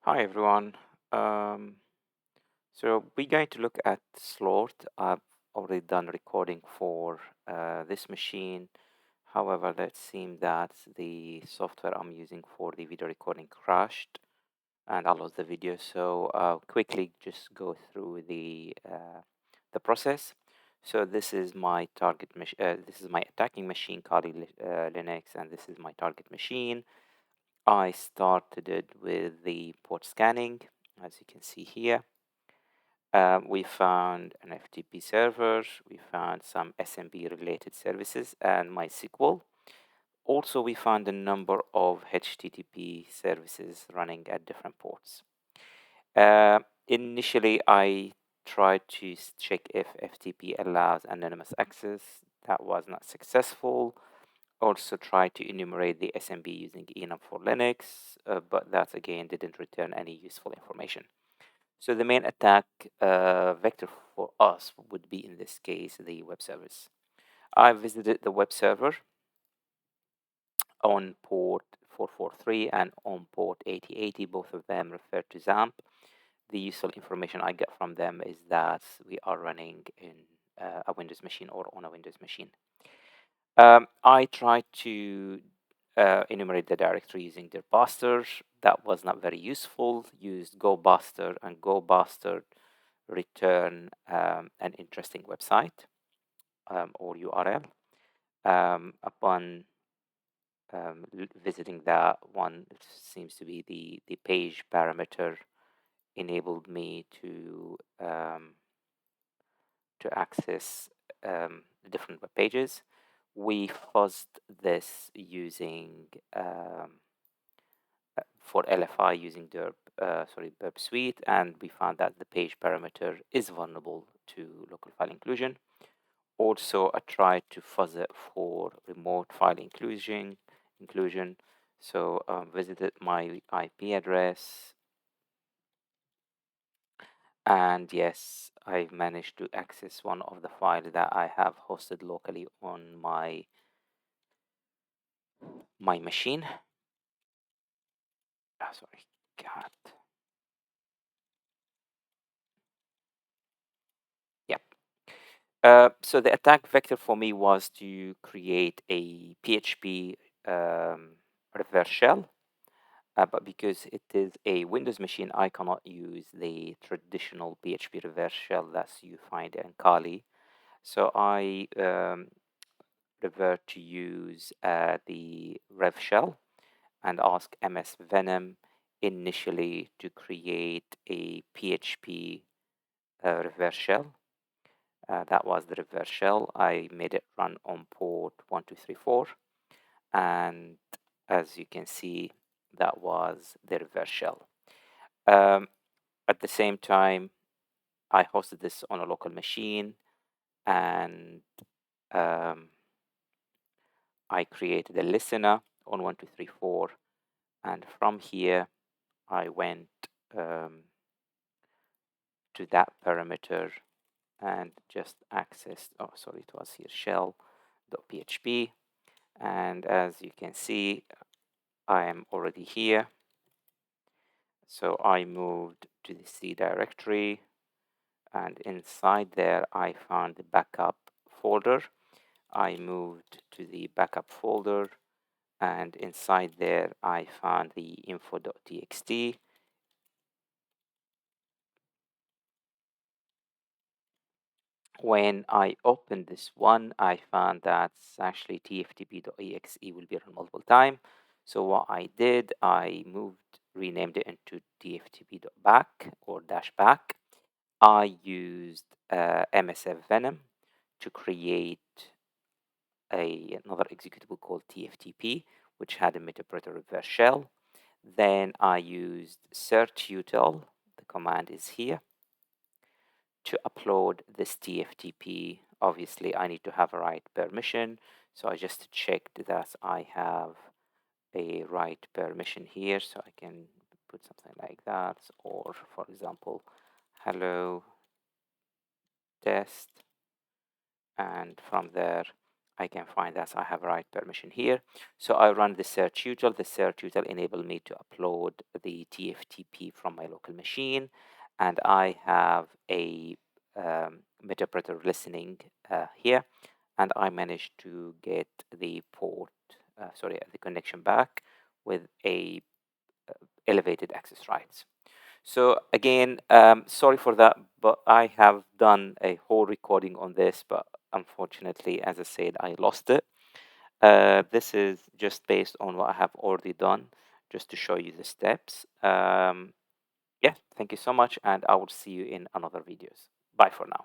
Hi everyone. Um, so we're going to look at Slort. I've already done recording for this machine. However, it seemed that the software I'm using for the video recording crashed and I lost the video. So quickly just go through the process. So this is my target machine. This is my attacking machine, Kali Linux, and this is my target machine. I started it with the port scanning, as you can see here. We found an FTP server, we found some SMB related services and MySQL. Also, we found a number of HTTP services running at different ports. Initially, I tried to check if FTP allows anonymous access. That was not successful. Also tried to enumerate the SMB using enum for Linux, but that again didn't return any useful information. So the main attack vector for us would be, in this case, the web service. I visited the web server on port 443 and on port 8080. Both of them refer to XAMPP. The useful information I get from them is that we are running in a Windows machine or on a Windows machine. I tried to enumerate the directory using dirbuster. That was not very useful. Used gobuster, and gobuster return an interesting website or URL. Upon visiting that one, it seems to be the page parameter enabled me to access different web pages. We fuzzed this using for LFI using burp suite, and we found that the page parameter is vulnerable to local file inclusion. Also, I tried to fuzz it for remote file inclusion. So visited my IP address, and yes, I managed to access one of the files that I have hosted locally on my machine. Sorry, cat. Yep. So the attack vector for me was to create a PHP reverse shell, but because it is a Windows machine, I cannot use the traditional PHP reverse shell that you find in Kali. So I revert to use the rev shell and ask MS Venom initially to create a PHP reverse shell. That was the reverse shell. I made it run on port 1234, and as you can see, that was the reverse shell. At the same time, I hosted this on a local machine, and I created a listener on 1234, and from here I went to that parameter and just accessed, oh sorry, it was here shell.php, and as you can see, I am already here. So I moved to the C directory, and inside there I found the backup folder. I moved to the backup folder, and inside there I found the info.txt. When I opened this one, I found that actually tftp.exe will be run multiple times. So what I did, I renamed it into tftp.back or dash back. I used MSF Venom to create another executable called tftp, which had a metapreter reverse shell. Then I used certutil, the command is here, to upload this TFTP. Obviously, I need to have a right permission. So I just checked that I have a right permission here. So I can put something like that. Or, for example, hello test. And from there, I can find that I have write permission here. So I run the search util. The search util enable me to upload the TFTP from my local machine, and I have a interpreter listening here, and I managed to get the the connection back with a elevated access rights. So again, sorry for that, but I have done a whole recording on this, but unfortunately, as I said, I lost it. This is just based on what I have already done, just to show you the steps. Yeah, thank you so much, and I will see you in another videos. Bye for now.